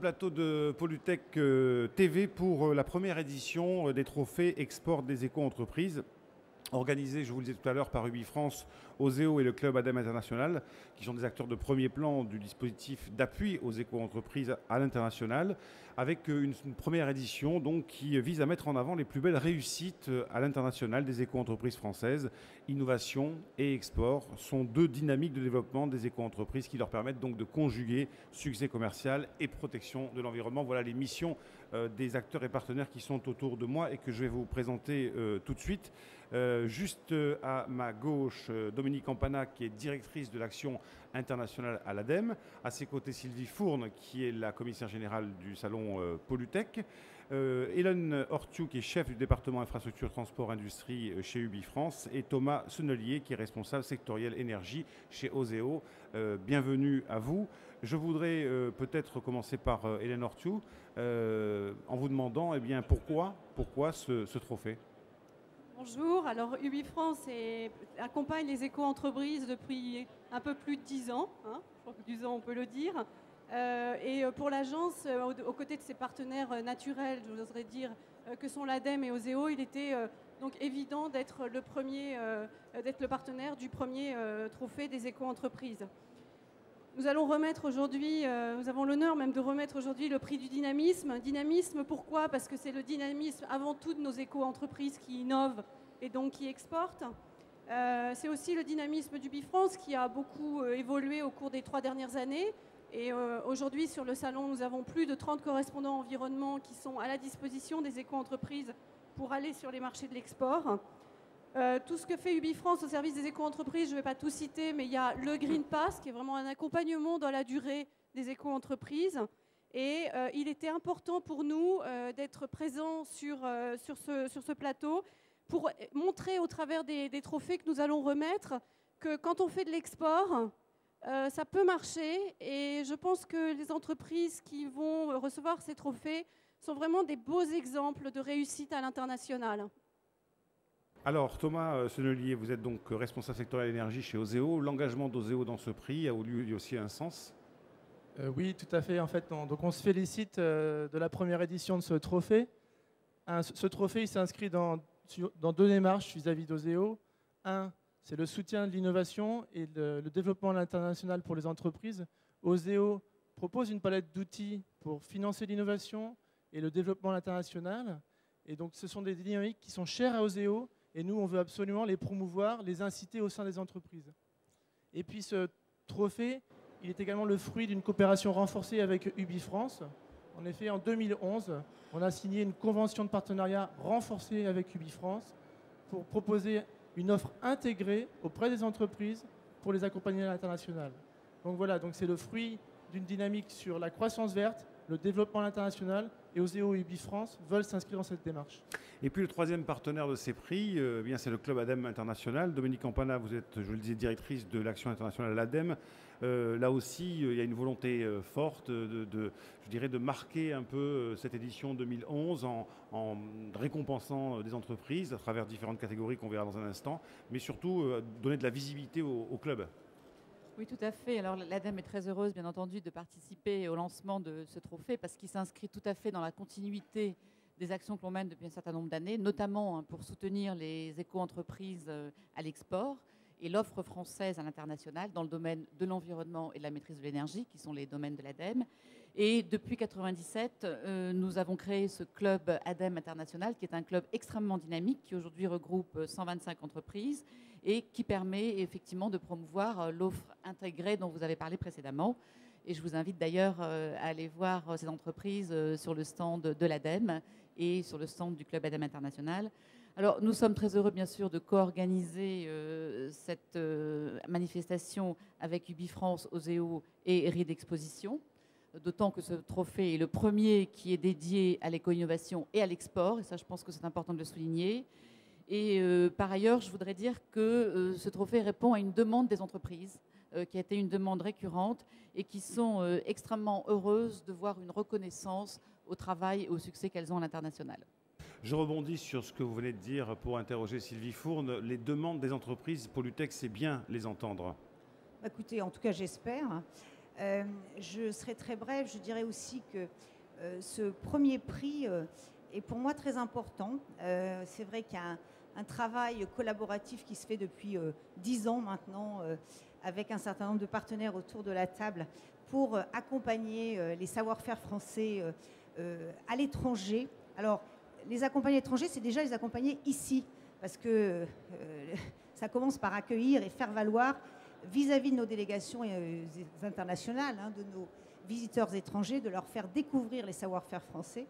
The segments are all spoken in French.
Plateau de Polytech TV pour la première édition des trophées export des éco-entreprises, organisé, je vous le disais tout à l'heure, par UbiFrance, Oseo et le Club ADEME International, qui sont des acteurs de premier plan du dispositif d'appui aux éco-entreprises à l'international, avec une première édition donc, qui vise à mettre en avant les plus belles réussites à l'international des éco-entreprises françaises. Innovation et export sont deux dynamiques de développement des éco-entreprises qui leur permettent donc de conjuguer succès commercial et protection de l'environnement. Voilà les missions des acteurs et partenaires qui sont autour de moi et que je vais vous présenter tout de suite. Juste à ma gauche, Dominique Campana, qui est directrice de l'action internationale à l'ADEME. À ses côtés, Sylvie Fourne, qui est la commissaire générale du salon Polytech. Hélène Hortiou, qui est chef du département infrastructure, transport, industrie chez UbiFrance. Et Thomas Sennelier, qui est responsable sectoriel énergie chez Oseo. Bienvenue à vous. Je voudrais peut-être commencer par Hélène Hortiou en vous demandant pourquoi ce trophée. Bonjour, alors UbiFrance accompagne les éco-entreprises depuis un peu plus de 10 ans, je crois que 10 ans on peut le dire. Et pour l'agence, aux côtés de ses partenaires naturels, je voudrais dire que sont l'ADEME et Oseo, il était donc évident d'être le partenaire du premier trophée des éco-entreprises. Nous allons remettre aujourd'hui, nous avons l'honneur même de remettre aujourd'hui le prix du dynamisme. Dynamisme, pourquoi? Parce que c'est le dynamisme avant tout de nos éco-entreprises qui innovent et donc qui exportent. C'est aussi le dynamisme d'UbiFrance qui a beaucoup évolué au cours des 3 dernières années. Et aujourd'hui, sur le salon, nous avons plus de 30 correspondants environnement qui sont à la disposition des éco-entreprises pour aller sur les marchés de l'export. Tout ce que fait UbiFrance au service des éco-entreprises, je ne vais pas tout citer, mais il y a le Green Pass, qui est vraiment un accompagnement dans la durée des éco-entreprises. Et il était important pour nous d'être présents sur ce plateau pour montrer au travers des trophées que nous allons remettre que quand on fait de l'export, ça peut marcher. Et je pense que les entreprises qui vont recevoir ces trophées sont vraiment des beaux exemples de réussite à l'international. Alors Thomas Sennelier, vous êtes donc responsable sectoriel énergie chez Oseo. L'engagement d'Oseo dans ce prix a eu aussi un sens? Oui, tout à fait. En fait, donc on se félicite de la première édition de ce trophée. Ce trophée s'inscrit dans 2 démarches vis-à-vis d'Oseo. Un, c'est le soutien de l'innovation et le développement à l'international pour les entreprises. Oseo propose une palette d'outils pour financer l'innovation et le développement à l'international. Et donc ce sont des dynamiques qui sont chères à Oseo. Et nous, on veut absolument les promouvoir, les inciter au sein des entreprises. Et puis ce trophée, il est également le fruit d'une coopération renforcée avec UbiFrance. En effet, en 2011, on a signé une convention de partenariat renforcée avec UbiFrance pour proposer une offre intégrée auprès des entreprises pour les accompagner à l'international. Donc voilà, c'est le fruit d'une dynamique sur la croissance verte, le développement à l'international, et Oseo et UbiFrance veulent s'inscrire dans cette démarche. Et puis le troisième partenaire de ces prix, c'est le Club ADEME International. Dominique Campana, vous êtes, je le disais, directrice de l'action internationale à l'ADEME. Là aussi, il y a une volonté forte de marquer un peu cette édition 2011 en récompensant des entreprises à travers différentes catégories qu'on verra dans un instant, mais surtout donner de la visibilité au club. Oui, tout à fait. Alors l'ADEME est très heureuse, bien entendu, de participer au lancement de ce trophée parce qu'il s'inscrit tout à fait dans la continuité des actions que l'on mène depuis un certain nombre d'années, notamment pour soutenir les éco-entreprises à l'export et l'offre française à l'international dans le domaine de l'environnement et de la maîtrise de l'énergie, qui sont les domaines de l'ADEME. Et depuis 1997, nous avons créé ce club ADEME International, qui est un club extrêmement dynamique, qui aujourd'hui regroupe 125 entreprises et qui permet effectivement de promouvoir l'offre intégrée dont vous avez parlé précédemment. Et je vous invite d'ailleurs à aller voir ces entreprises sur le stand de l'ADEME et sur le stand du Club ADEME International. Alors, nous sommes très heureux, bien sûr, de co-organiser cette manifestation avec UbiFrance, Oseo et RID Exposition, d'autant que ce trophée est le premier qui est dédié à l'éco-innovation et à l'export, et ça, je pense que c'est important de le souligner. Et par ailleurs, je voudrais dire que ce trophée répond à une demande des entreprises, qui a été une demande récurrente et qui sont extrêmement heureuses de voir une reconnaissance au travail et au succès qu'elles ont à l'international. Je rebondis sur ce que vous venez de dire pour interroger Sylvie Fourne. Les demandes des entreprises, Polytech, c'est bien les entendre. Écoutez, en tout cas, j'espère. Je serai très brève. Je dirais aussi que ce premier prix est pour moi très important. C'est vrai qu'il y a un travail collaboratif qui se fait depuis 10 ans maintenant avec un certain nombre de partenaires autour de la table pour accompagner les savoir-faire français à l'étranger. Alors, les accompagner à l'étranger, c'est déjà les accompagner ici, parce que ça commence par accueillir et faire valoir vis-à-vis de nos délégations internationales, hein, de nos visiteurs étrangers, de leur faire découvrir les savoir-faire français.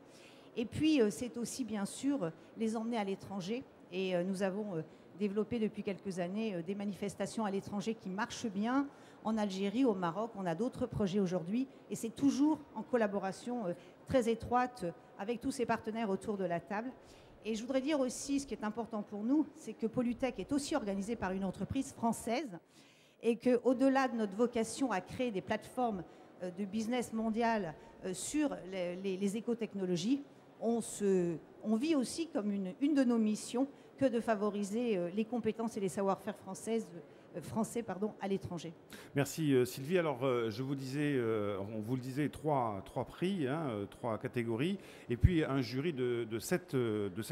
Et puis, c'est aussi, bien sûr, les emmener à l'étranger. Et nous avons développé depuis quelques années des manifestations à l'étranger qui marchent bien, en Algérie, au Maroc. On a d'autres projets aujourd'hui. Et c'est toujours en collaboration très étroite avec tous ces partenaires autour de la table. Et je voudrais dire aussi, ce qui est important pour nous, c'est que Polytech est aussi organisé par une entreprise française et qu'au-delà de notre vocation à créer des plateformes de business mondial sur les écotechnologies, on vit aussi comme une de nos missions que de favoriser les compétences et les savoir-faire français à l'étranger. Merci Sylvie. Alors je vous disais, on vous le disait, trois prix, hein, 3 catégories, et puis un jury de 7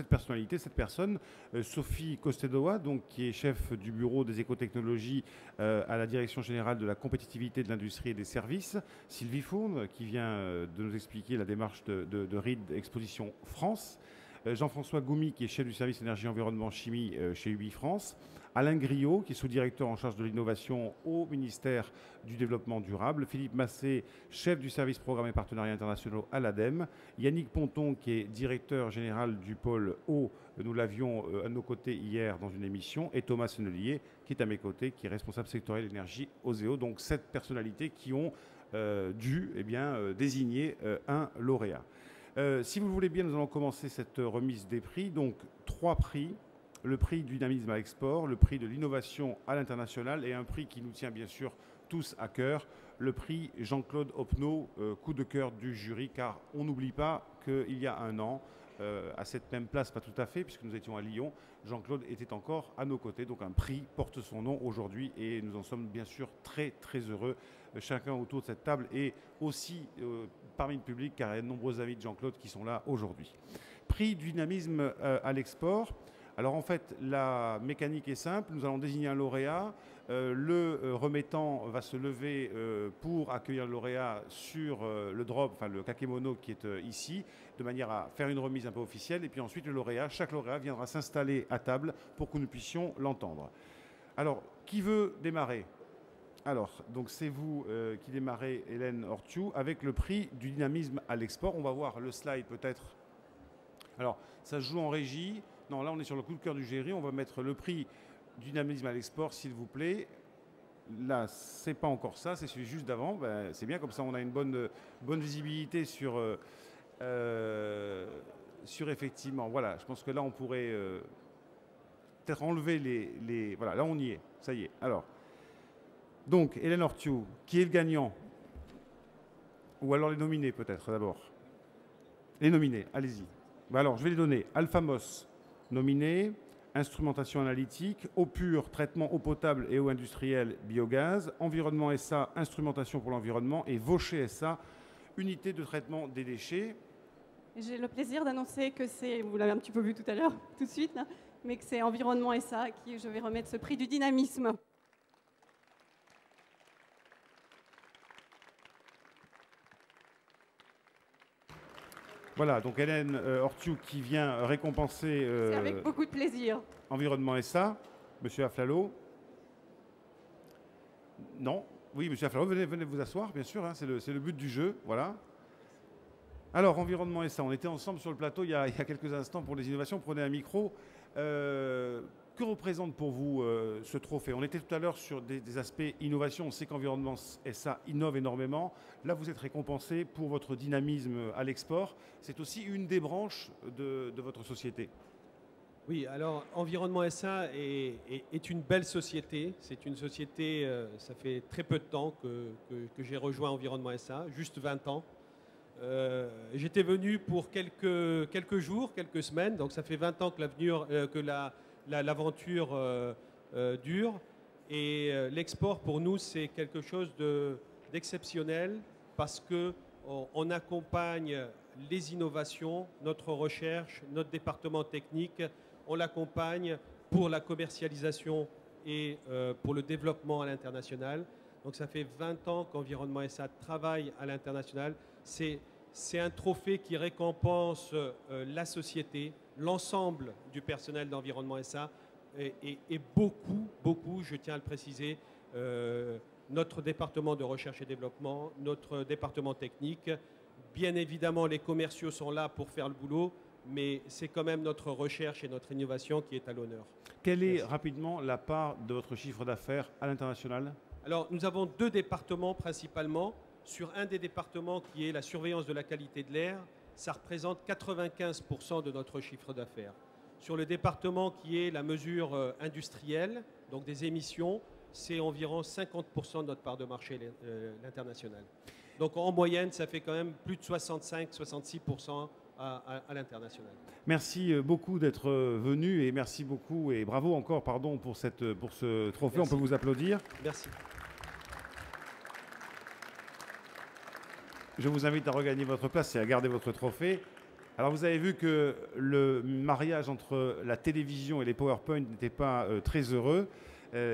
personnalités, 7 personnes. Sophie Costedoa, donc, qui est chef du bureau des écotechnologies à la Direction générale de la compétitivité de l'industrie et des services. Sylvie Fourne, qui vient de nous expliquer la démarche de RID Exposition France. Jean-François Goumi, qui est chef du service énergie-environnement-chimie chez UBI France. Alain Griot, qui est sous-directeur en charge de l'innovation au ministère du Développement durable. Philippe Massé, chef du service programme et partenariats internationaux à l'ADEME. Yannick Ponton, qui est directeur général du pôle eau. Nous l'avions à nos côtés hier dans une émission. Et Thomas Sennelier, qui est à mes côtés, qui est responsable sectoriel énergie au ZEO. Donc 7 personnalités qui ont dû désigner un lauréat. Si vous le voulez bien, nous allons commencer cette remise des prix. Donc 3 prix. Le prix du dynamisme à l'export, le prix de l'innovation à l'international et un prix qui nous tient bien sûr tous à cœur, le prix Jean-Claude Opnaud, coup de cœur du jury, car on n'oublie pas qu'il y a un an, à cette même place, pas tout à fait, puisque nous étions à Lyon, Jean-Claude était encore à nos côtés, donc un prix porte son nom aujourd'hui et nous en sommes bien sûr très très heureux, chacun autour de cette table et aussi parmi le public, car il y a de nombreux amis de Jean-Claude qui sont là aujourd'hui. Prix du dynamisme à l'export. Alors en fait, la mécanique est simple. Nous allons désigner un lauréat. Le remettant va se lever pour accueillir le lauréat sur le drop, enfin le kakémono qui est ici, de manière à faire une remise un peu officielle. Et puis ensuite, chaque lauréat viendra s'installer à table pour que nous puissions l'entendre. Alors, qui veut démarrer ? Alors, donc c'est vous qui démarrez, Hélène Ortiou, avec le prix du dynamisme à l'export. On va voir le slide peut-être. Alors, ça se joue en régie. Non, là, on est sur le coup de cœur du jury. On va mettre le prix du dynamisme à l'export, s'il vous plaît. Là, c'est pas encore ça, c'est celui juste d'avant. Ben, c'est bien, comme ça, on a une bonne visibilité sur effectivement. Voilà, je pense que là, on pourrait peut-être enlever les... Voilà, là, on y est. Ça y est. Alors, donc, Hélène Ortiou, qui est le gagnant? Ou alors les nominés, peut-être, d'abord. Les nominés, allez-y. Ben alors, je vais les donner. Alphamos, nominé. Instrumentation analytique. Eau pure, traitement eau potable et eau industrielle, biogaz. Environnement SA, instrumentation pour l'environnement. Et Vaucher SA, unité de traitement des déchets. J'ai le plaisir d'annoncer que c'est, vous l'avez un petit peu vu tout à l'heure, tout de suite, là, mais que c'est Environnement SA à qui je vais remettre ce prix du dynamisme. Voilà, donc Hélène Ortiou qui vient récompenser... C'est avec beaucoup de plaisir. Environnement SA. Monsieur Aflalo. Non. Oui, monsieur Aflalo, venez vous asseoir, bien sûr, hein, c'est le but du jeu. Voilà. Alors, Environnement SA, on était ensemble sur le plateau il y a quelques instants pour les innovations. Prenez un micro. Que représente pour vous ce trophée? On était tout à l'heure sur des aspects innovation. On sait qu'Environnement SA innove énormément. Là, vous êtes récompensé pour votre dynamisme à l'export. C'est aussi une des branches de votre société. Oui, alors Environnement SA est une belle société. C'est une société, ça fait très peu de temps que j'ai rejoint Environnement SA, juste 20 ans. J'étais venu pour quelques jours, quelques semaines, donc ça fait 20 ans que l'aventure dure. Et l'export, pour nous, c'est quelque chose d'exceptionnel parce qu'on accompagne les innovations, notre recherche, notre département technique, on l'accompagne pour la commercialisation et pour le développement à l'international. Donc ça fait 20 ans qu'Environnement SA travaille à l'international. C'est un trophée qui récompense la société, l'ensemble du personnel d'Environnement SA et beaucoup, je tiens à le préciser, notre département de recherche et développement, notre département technique. Bien évidemment, les commerciaux sont là pour faire le boulot, mais c'est quand même notre recherche et notre innovation qui est à l'honneur. Quelle est rapidement la part de votre chiffre d'affaires à l'international? Alors, nous avons 2 départements principalement. Sur un des départements qui est la surveillance de la qualité de l'air, ça représente 95% de notre chiffre d'affaires. Sur le département qui est la mesure industrielle, donc des émissions, c'est environ 50% de notre part de marché, l'international. Donc en moyenne, ça fait quand même plus de 65-66% à l'international. Merci beaucoup d'être venu et merci beaucoup et bravo encore pour ce trophée. Merci. On peut vous applaudir. Merci. Je vous invite à regagner votre place et à garder votre trophée. Alors vous avez vu que le mariage entre la télévision et les PowerPoint n'était pas très heureux.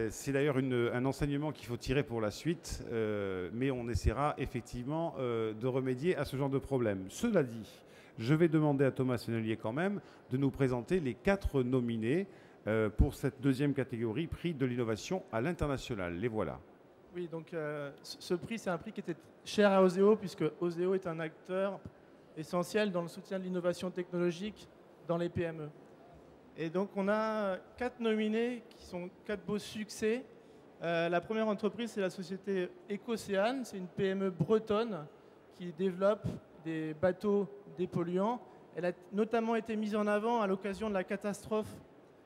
C'est d'ailleurs un enseignement qu'il faut tirer pour la suite, mais on essaiera effectivement de remédier à ce genre de problème. Cela dit, je vais demander à Thomas Sennelier quand même de nous présenter les 4 nominés pour cette 2e catégorie, prix de l'innovation à l'international. Les voilà. Oui, donc ce prix, c'est un prix qui était cher à Oseo, puisque Oseo est un acteur essentiel dans le soutien de l'innovation technologique dans les PME. Et donc, on a 4 nominés qui sont 4 beaux succès. La première entreprise, c'est la société Ecocéane. C'est une PME bretonne qui développe des bateaux dépolluants. Elle a notamment été mise en avant à l'occasion de la catastrophe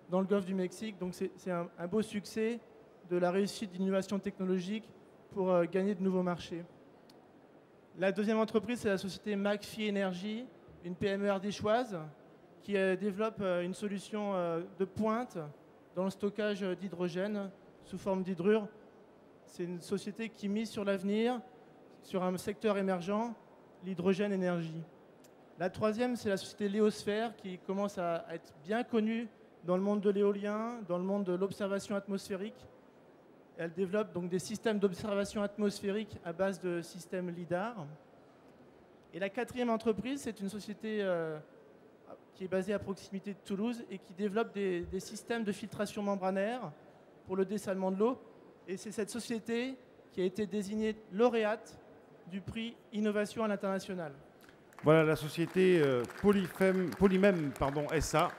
dans le golfe du Mexique. Donc, c'est un beau succès de la réussite d'innovation technologique pour gagner de nouveaux marchés. La deuxième entreprise, c'est la société McPhy Energy, une PME ardéchoise qui développe une solution de pointe dans le stockage d'hydrogène sous forme d'hydrure. C'est une société qui mise sur l'avenir, sur un secteur émergent, l'hydrogène énergie. La troisième, c'est la société Léosphère qui commence à être bien connue dans le monde de l'éolien, dans le monde de l'observation atmosphérique. Elle développe donc des systèmes d'observation atmosphérique à base de systèmes LIDAR. Et la quatrième entreprise, c'est une société qui est basée à proximité de Toulouse et qui développe des systèmes de filtration membranaire pour le dessalement de l'eau. Et c'est cette société qui a été désignée lauréate du prix Innovation à l'international. Voilà la société Polymem SA.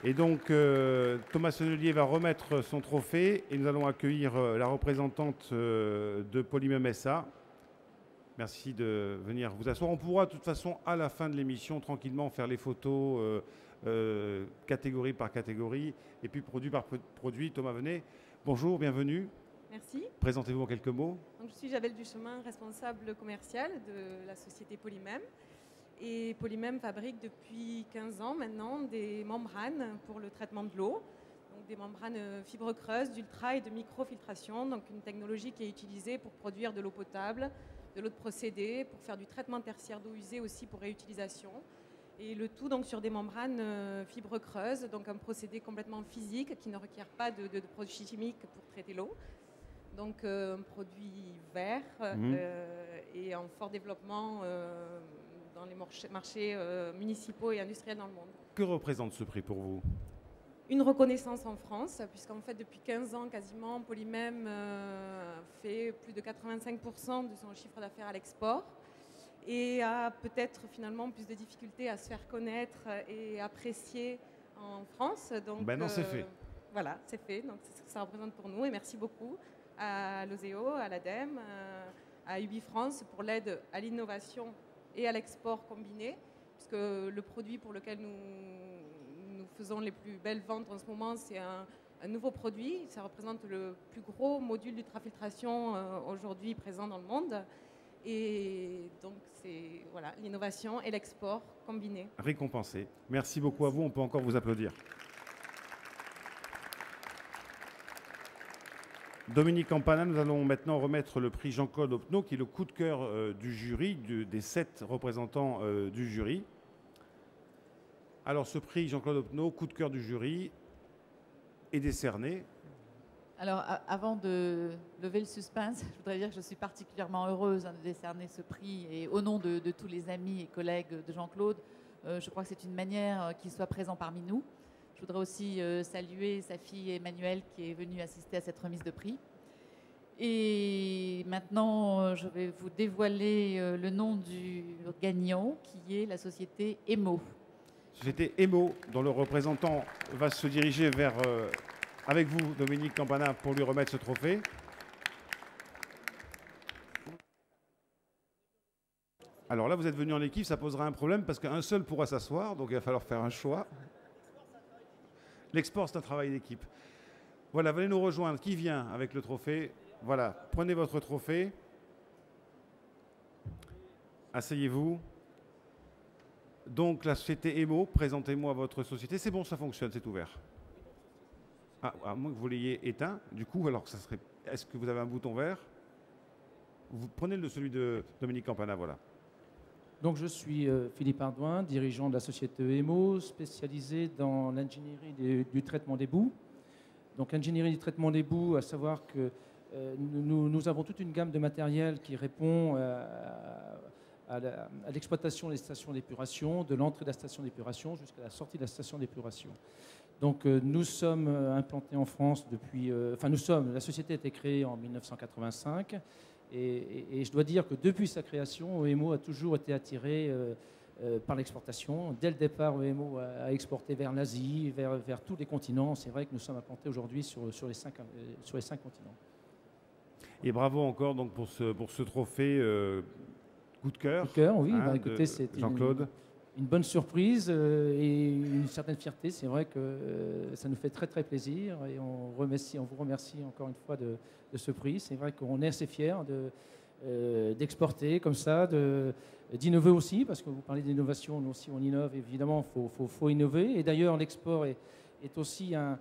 Et donc, Thomas Sennelier va remettre son trophée et nous allons accueillir la représentante de Polymem SA. Merci de venir vous asseoir. On pourra de toute façon, à la fin de l'émission, tranquillement faire les photos catégorie par catégorie et puis produit par produit. Thomas, venez. Bonjour, bienvenue. Merci. Présentez-vous en quelques mots. Donc, je suis Isabelle Duchemin, responsable commercial de la société Polymem. Et Polymem fabrique depuis 15 ans maintenant des membranes pour le traitement de l'eau. Donc des membranes fibres creuses, d'ultra et de microfiltration. Donc une technologie qui est utilisée pour produire de l'eau potable, de l'eau de procédé, pour faire du traitement tertiaire d'eau usée aussi pour réutilisation. Et le tout donc sur des membranes fibres creuses, donc un procédé complètement physique qui ne requiert pas de produits chimiques pour traiter l'eau. Donc un produit vert et en fort développement dans les marchés municipaux et industriels dans le monde. Que représente ce prix pour vous? Une reconnaissance en France, puisqu'en fait depuis 15 ans quasiment, Polymem fait plus de 85% de son chiffre d'affaires à l'export et a peut-être finalement plus de difficultés à se faire connaître et apprécier en France. Donc, non, c'est fait. Voilà, c'est fait. Donc c'est ce que ça représente pour nous et merci beaucoup à l'Oseo, à l'ADEME, à UBI France pour l'aide à l'innovation et à l'export combiné, puisque le produit pour lequel nous faisons les plus belles ventes en ce moment, c'est un nouveau produit. Ça représente le plus gros module d'ultrafiltration aujourd'hui présent dans le monde. Et donc, c'est voilà, l'innovation et l'export combinés. Récompensé. Merci beaucoup à vous. On peut encore vous applaudir. Dominique Campana, nous allons maintenant remettre le prix Jean-Claude Opnaud, qui est le coup de cœur du jury, des 7 représentants du jury. Alors ce prix Jean-Claude Opnaud, coup de cœur du jury, est décerné. Alors, avant de lever le suspense, je voudrais dire que je suis particulièrement heureuse de décerner ce prix et au nom de tous les amis et collègues de Jean-Claude, je crois que c'est une manière qu'il soit présent parmi nous. Je voudrais aussi saluer sa fille Emmanuelle qui est venue assister à cette remise de prix. Et maintenant, je vais vous dévoiler le nom du gagnant qui est la société EMO. Société EMO, dont le représentant va se diriger vers... avec vous, Dominique Campana, pour lui remettre ce trophée. Alors là, vous êtes venu en équipe, ça posera un problème parce qu'un seul pourra s'asseoir, donc il va falloir faire un choix. L'export, c'est un travail d'équipe. Voilà, venez nous rejoindre. Qui vient avec le trophée? Voilà, prenez votre trophée. Asseyez-vous. Donc, la société EMO, présentez-moi votre société. C'est bon, ça fonctionne, c'est ouvert. Ah, à moins que vous l'ayez éteint, du coup, alors ça serait. Est-ce que vous avez un bouton vert? Vous prenez celui de Dominique Campana, voilà. Donc je suis Philippe Ardouin, dirigeant de la société EMO, spécialisée dans l'ingénierie du traitement des boues. Donc l'ingénierie du traitement des boues, à savoir que nous avons toute une gamme de matériel qui répond à l'exploitation des stations d'épuration, de l'entrée de la station d'épuration jusqu'à la sortie de la station d'épuration. Donc nous sommes implantés en France depuis... la société a été créée en 1985 et je dois dire que depuis sa création, EMO a toujours été attiré par l'exportation. Dès le départ, EMO a exporté vers l'Asie, vers tous les continents. C'est vrai que nous sommes implantés aujourd'hui sur les 5 continents. Et bravo encore donc, pour ce trophée coup de cœur. Coup de cœur, oui. Hein, écoutez, c'est Jean-Claude. Une bonne surprise et une certaine fierté. C'est vrai que ça nous fait très très plaisir et on vous remercie encore une fois de ce prix. C'est vrai qu'on est assez fiers d'exporter comme ça, d'innover aussi, parce que vous parlez d'innovation, nous aussi on innove, évidemment, faut innover. Et d'ailleurs, l'export est aussi un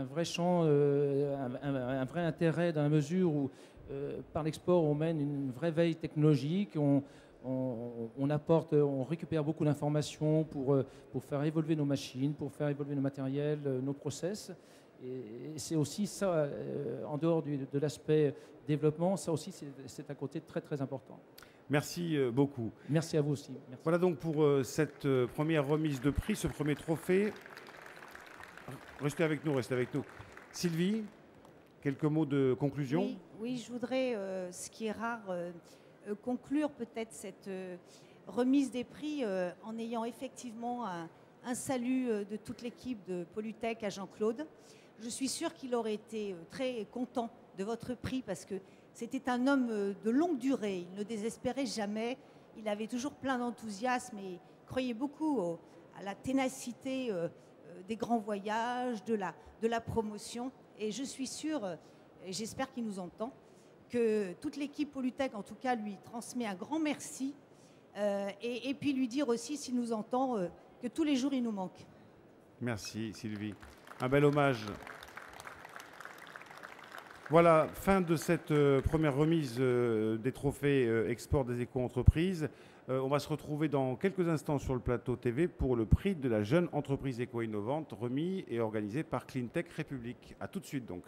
vrai champ, un vrai intérêt dans la mesure où par l'export on mène une vraie veille technologique, on récupère beaucoup d'informations pour faire évoluer nos machines, pour faire évoluer nos matériels, nos process. Et c'est aussi ça, en dehors de l'aspect développement, ça aussi c'est un côté très très important. Merci beaucoup. Merci à vous aussi. Merci. Voilà donc pour cette première remise de prix, ce premier trophée. Restez avec nous, restez avec nous. Sylvie, quelques mots de conclusion? Oui, je voudrais, ce qui est rare, conclure peut-être cette remise des prix en ayant effectivement un salut de toute l'équipe de Polytech à Jean-Claude. Je suis sûre qu'il aurait été très content de votre prix parce que c'était un homme de longue durée. Il ne désespérait jamais. Il avait toujours plein d'enthousiasme et croyait beaucoup à la ténacité des grands voyages, de la promotion. Et je suis sûre, et j'espère qu'il nous entend, que toute l'équipe Polytech, en tout cas, lui transmet un grand merci et puis lui dire aussi, s'il nous entend, que tous les jours, il nous manque. Merci Sylvie. Un bel hommage. Voilà, fin de cette première remise des trophées export des éco-entreprises. On va se retrouver dans quelques instants sur le plateau TV pour le prix de la jeune entreprise éco-innovante remis et organisé par Cleantech République. A tout de suite donc.